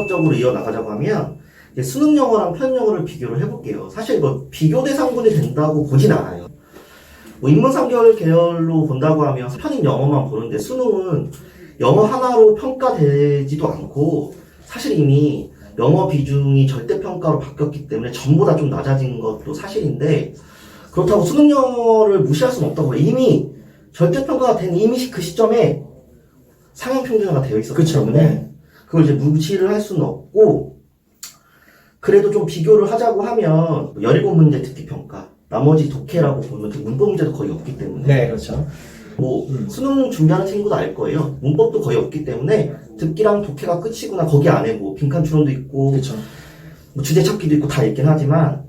분석적으로 이어나가자고 하면 이제 수능 영어랑 편 영어를 비교를 해볼게요. 사실 이거 비교 대상군이 된다고 보진 않아요. 뭐 인문 3개월 계열로 본다고 하면 편입 영어만 보는데 수능은 영어 하나로 평가되지도 않고 사실 이미 영어 비중이 절대평가로 바뀌었기 때문에 전보다 좀 낮아진 것도 사실인데 그렇다고 수능 영어를 무시할 수는 없다고. 이미 절대평가가 된 이미 그 시점에 상향 평준화가 되어 있었기 때문에 그걸 이제 무시를 할 수는 없고, 그래도 좀 비교를 하자고 하면 17문제 듣기평가, 나머지 독해라고 보면 그 문법 문제도 거의 없기 때문에. 네, 그렇죠. 뭐 수능 준비하는 친구도 알 거예요. 문법도 거의 없기 때문에 듣기랑 독해가 끝이구나. 거기 안에 뭐 빈칸 추론도 있고, 그렇죠. 뭐 주제 찾기도 있고 다 있긴 하지만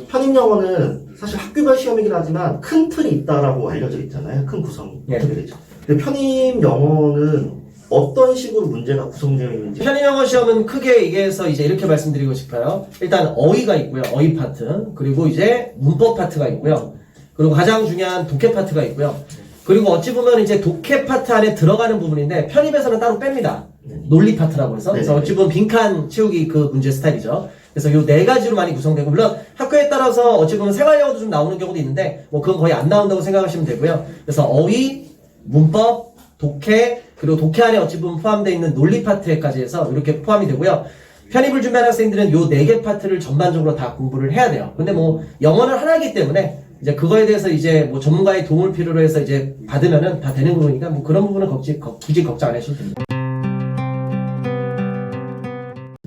편입 영어는 사실 학교별 시험이긴 하지만 큰 틀이 있다라고 알려져 있잖아요. 큰 구성이 어떻게 되죠? 근데 편입 영어는 어떤 식으로 문제가 구성되어 있는지. 편입 영어 시험은 크게 얘기해서 이제 이렇게 말씀드리고 싶어요. 일단 어휘가 있고요. 어휘 파트. 그리고 이제 문법 파트가 있고요. 그리고 가장 중요한 독해 파트가 있고요. 그리고 어찌 보면 이제 독해 파트 안에 들어가는 부분인데 편입에서는 따로 뺍니다. 논리 파트라고 해서. 그래서 어찌 보면 빈칸 채우기 그 문제 스타일이죠. 그래서 요 네 가지로 많이 구성되고, 물론 학교에 따라서 어찌 보면 생활영어도 좀 나오는 경우도 있는데 뭐 그건 거의 안 나온다고 생각하시면 되고요. 그래서 어휘, 문법, 독해, 그리고 독해 안에 어찌 보면 포함되어 있는 논리 파트까지 해서 이렇게 포함이 되고요. 편입을 준비하는 학생들은 요 네 개 파트를 전반적으로 다 공부를 해야 돼요. 근데 뭐 영어는 하나이기 때문에 이제 그거에 대해서 이제 뭐 전문가의 도움을 필요로 해서 이제 받으면은 다 되는 부분이니까 뭐 그런 부분은 굳이 걱정 안 하셔도 됩니다.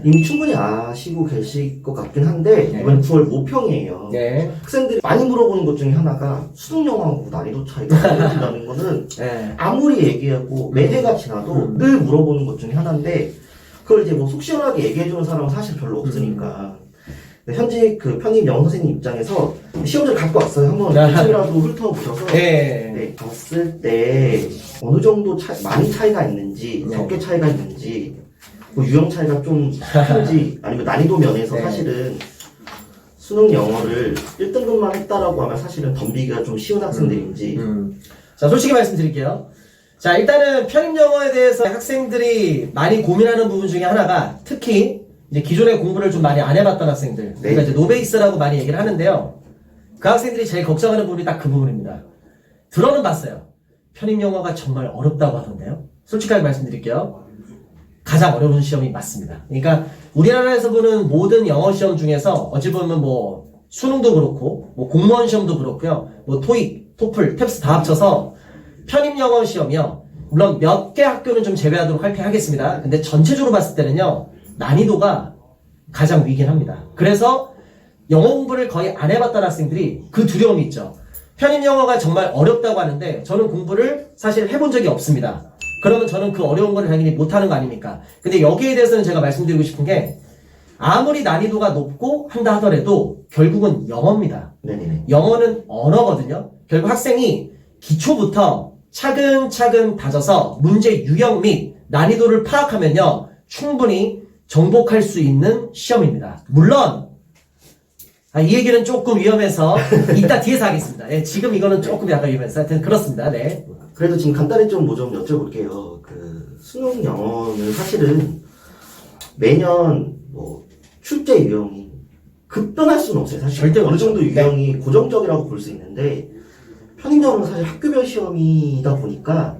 이미 충분히 아시고 계실 것 같긴 한데 이번 9월 모평이에요. 네. 학생들이 많이 물어보는 것 중에 하나가 수능 영어하고 난이도 차이가 벌어진다는 거는 네. 아무리 얘기하고 매해가 지나도 늘 물어보는 것 중에 하나인데, 그걸 이제 뭐 속 시원하게 얘기해주는 사람은 사실 별로 없으니까. 현재 그 편입 영어 선생님 입장에서 시험지를 갖고 왔어요. 한번 대충이라도 훑어보셔서 네. 봤을 때 어느 정도 많이 차이가 있는지, 네. 적게 차이가 있는지, 뭐 유형 차이가 좀 큰지, 아니면 난이도 면에서 사실은 수능 영어를 1등급만 했다라고 하면 사실은 덤비기가 좀 쉬운 학생들인지. 자, 솔직히 말씀드릴게요. 자, 일단은 편입 영어에 대해서 학생들이 많이 고민하는 부분 중에 하나가, 특히 이제 기존에 공부를 좀 많이 안 해봤던 학생들, 그러니까 이제 노베이스라고 많이 얘기를 하는데요. 그 학생들이 제일 걱정하는 부분이 딱 그 부분입니다. 들어는 봤어요. 편입 영어가 정말 어렵다고 하던데요. 솔직하게 말씀드릴게요. 가장 어려운 시험이 맞습니다. 그러니까 우리나라에서 보는 모든 영어 시험 중에서 어찌 보면 뭐 수능도 그렇고 뭐 공무원 시험도 그렇고요. 뭐 토익, 토플, 탭스 다 합쳐서 편입 영어 시험이요. 물론 몇 개 학교는 좀 제외하도록 하겠습니다. 근데 전체적으로 봤을 때는요. 난이도가 가장 위긴 합니다. 그래서 영어 공부를 거의 안 해봤던 학생들이 그 두려움이 있죠. 편입 영어가 정말 어렵다고 하는데 저는 공부를 사실 해본 적이 없습니다. 그러면 저는 그 어려운 걸 당연히 못하는 거 아닙니까? 근데 여기에 대해서는 제가 말씀드리고 싶은 게, 아무리 난이도가 높고 한다 하더라도 결국은 영어입니다. 네네. 영어는 언어거든요. 결국 학생이 기초부터 차근차근 다져서 문제 유형 및 난이도를 파악하면요, 충분히 정복할 수 있는 시험입니다. 물론 이 얘기는 조금 위험해서 이따 뒤에서 하겠습니다. 예, 지금 이거는 조금 약간 위험해서 하여튼 그렇습니다. 네. 그래도 지금 간단히 좀 뭐 좀 여쭤볼게요. 그 수능 영어는 사실은 매년 뭐 출제 유형이 급변할 수는 없어요. 사실 절대 어느 그렇죠. 정도 유형이 고정적이라고 볼 수 있는데, 편입 영어는 사실 학교별 시험이다 보니까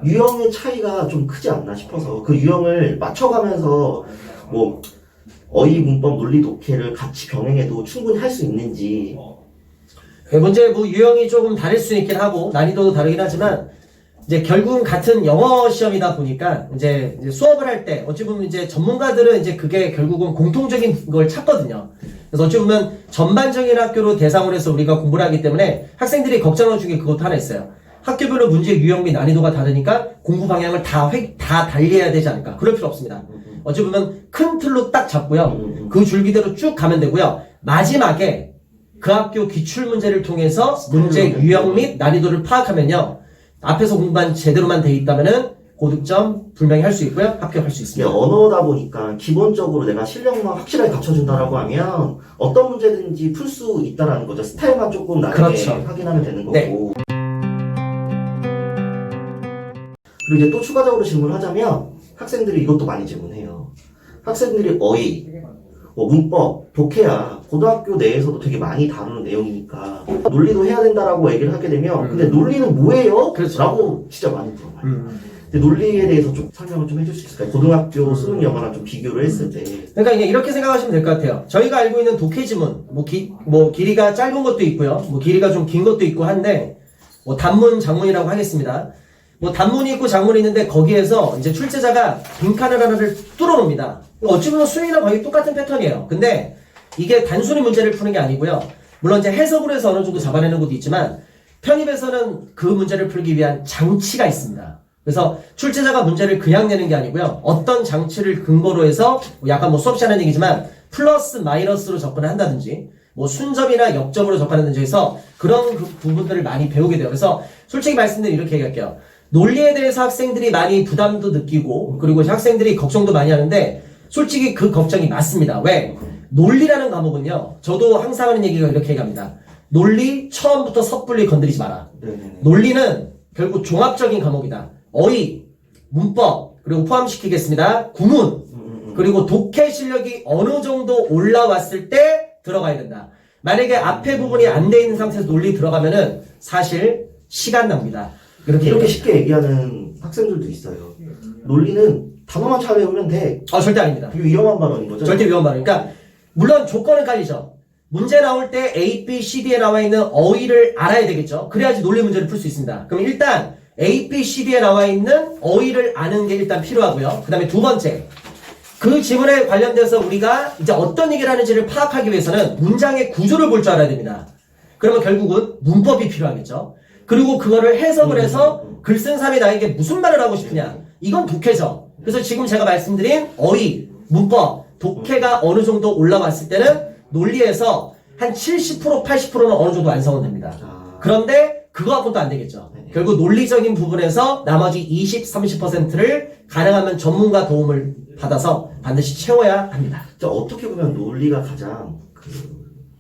유형의 차이가 좀 크지 않나 싶어서 그 유형을 맞춰가면서 뭐 어휘, 문법, 논리, 독해를 같이 병행해도 충분히 할 수 있는지. 문제 뭐 유형이 조금 다를 수 있긴 하고 난이도도 다르긴 하지만 이제 결국은 같은 영어 시험이다 보니까 이제 수업을 할 때 어찌 보면 이제 전문가들은 이제 그게 결국은 공통적인 걸 찾거든요. 그래서 어찌 보면 전반적인 학교로 대상으로 해서 우리가 공부를 하기 때문에 학생들이 걱정하는 중에 그것도 하나 있어요. 학교별로 문제 유형 및 난이도가 다르니까 공부 방향을 다 달리해야 되지 않을까? 그럴 필요 없습니다. 어찌 보면 큰 틀로 딱 잡고요. 그 줄기대로 쭉 가면 되고요. 마지막에 그 학교 기출문제를 통해서 문제 유형 및 난이도를 파악하면요. 앞에서 공부한 제대로만 돼 있다면은 고득점 분명히 할 수 있고요. 합격할 수 이게 있습니다. 언어다 보니까 기본적으로 내가 실력만 확실하게 갖춰준다라고 하면 어떤 문제든지 풀 수 있다라는 거죠. 스타일만 조금 나중에 그렇죠. 확인하면 되는 거고. 네. 그리고 이제 또 추가적으로 질문을 하자면 학생들이 이것도 많이 질문해요. 학생들이 어휘, 문법, 독해야 고등학교 내에서도 되게 많이 다루는 내용이니까 논리도 해야 된다라고 얘기를 하게 되면 근데 논리는 뭐예요? 그렇죠. 라고 진짜 많이 물어봐요. 근데 논리에 대해서 좀 설명을 좀 해줄 수 있을까요? 고등학교 수능 영어랑 좀 비교를 했을 때. 그러니까 이게 이렇게 생각하시면 될 것 같아요. 저희가 알고 있는 독해 지문, 뭐 길이가 짧은 것도 있고요. 뭐 길이가 좀 긴 것도 있고 한데, 뭐 단문, 장문이라고 하겠습니다. 뭐 단문이 있고 장문이 있는데 거기에서 이제 출제자가 빈칸을 하나를 뚫어놓습니다. 어찌 보면 수능이랑 거의 똑같은 패턴이에요. 근데 이게 단순히 문제를 푸는 게 아니고요. 물론 이제 해석으로 해서 어느 정도 잡아내는 것도 있지만 편입에서는 그 문제를 풀기 위한 장치가 있습니다. 그래서 출제자가 문제를 그냥 내는 게 아니고요. 어떤 장치를 근거로 해서 약간 뭐 수없이 하는 얘기지만 플러스 마이너스로 접근을 한다든지 뭐 순점이나 역점으로 접근하든지 해서 그런 부분들을 많이 배우게 돼요. 그래서 솔직히 말씀드리면 이렇게 얘기할게요. 논리에 대해서 학생들이 많이 부담도 느끼고 그리고 학생들이 걱정도 많이 하는데 솔직히 그 걱정이 맞습니다. 왜? 논리라는 과목은요. 저도 항상 하는 얘기가 이렇게 얘기합니다. 논리 처음부터 섣불리 건드리지 마라. 네네네. 논리는 결국 종합적인 과목이다. 어휘, 문법, 그리고 포함시키겠습니다. 구문, 그리고 독해 실력이 어느 정도 올라왔을 때 들어가야 된다. 만약에 앞에 부분이 안 돼 있는 상태에서 논리 들어가면은 사실 시간 낭비다. 이렇게 쉽게 얘기하는 학생들도 있어요. 논리는 단어만 잘 외우면 돼. 절대 아닙니다. 되게 위험한 발언인 거죠? 절대 위험한 발언. 그러니까 물론 조건은 깔리죠. 문제 나올 때 A, B, C, D에 나와 있는 어휘를 알아야 되겠죠. 그래야지 논리 문제를 풀 수 있습니다. 그럼 일단 A, B, C, D에 나와 있는 어휘를 아는 게 일단 필요하고요. 그 다음에 두 번째, 그 지문에 관련돼서 우리가 이제 어떤 얘기를 하는지를 파악하기 위해서는 문장의 구조를 볼 줄 알아야 됩니다. 그러면 결국은 문법이 필요하겠죠. 그리고 그거를 해석을 해서 글 쓴 사람이 나에게 무슨 말을 하고 싶으냐. 이건 독해죠. 그래서 지금 제가 말씀드린 어휘, 문법, 독해가 어느 정도 올라왔을 때는 논리에서 한 70%, 80%는 어느 정도 완성은 됩니다. 그런데 그거 갖고도 안 되겠죠. 결국 논리적인 부분에서 나머지 20, 30%를 가능하면 전문가 도움을 받아서 반드시 채워야 합니다. 어떻게 보면 논리가 가장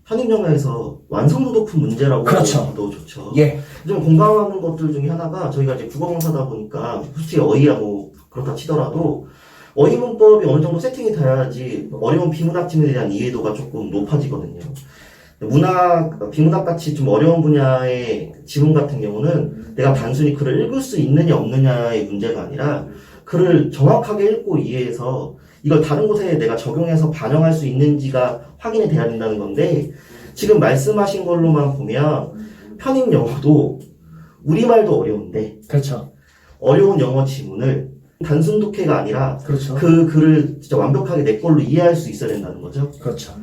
편입영어에서 완성도 높은 문제라고 그렇죠. 해도 좋죠. 예. 좀 공감하는 것들 중에 하나가 저희가 이제 국어강사다 보니까 솔직히 어휘야 뭐 그렇다 치더라도 어휘 문법이 어느 정도 세팅이 돼야지 어려운 비문학 지문에 대한 이해도가 조금 높아지거든요. 비문학 같이 좀 어려운 분야의 지문 같은 경우는 내가 단순히 글을 읽을 수 있느냐 없느냐의 문제가 아니라 글을 정확하게 읽고 이해해서 이걸 다른 곳에 내가 적용해서 반영할 수 있는지가 확인이 돼야 된다는 건데 지금 말씀하신 걸로만 보면 편입 영어도 우리말도 어려운데 그렇죠. 어려운 영어 지문을 단순 독해가 아니라 그렇죠. 그 글을 진짜 완벽하게 내 걸로 이해할 수 있어야 된다는 거죠. 그렇죠.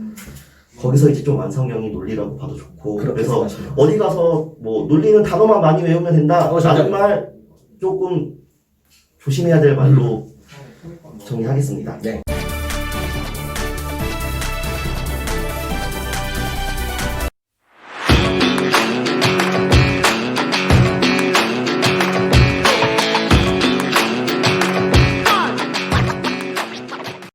거기서 이제 좀 완성형이 논리라고 봐도 좋고 그래서 생각하시면. 어디 가서 뭐 논리는 단어만 많이 외우면 된다 진짜. 라는 말 조금 조심해야 될 말로 정리하겠습니다. 네.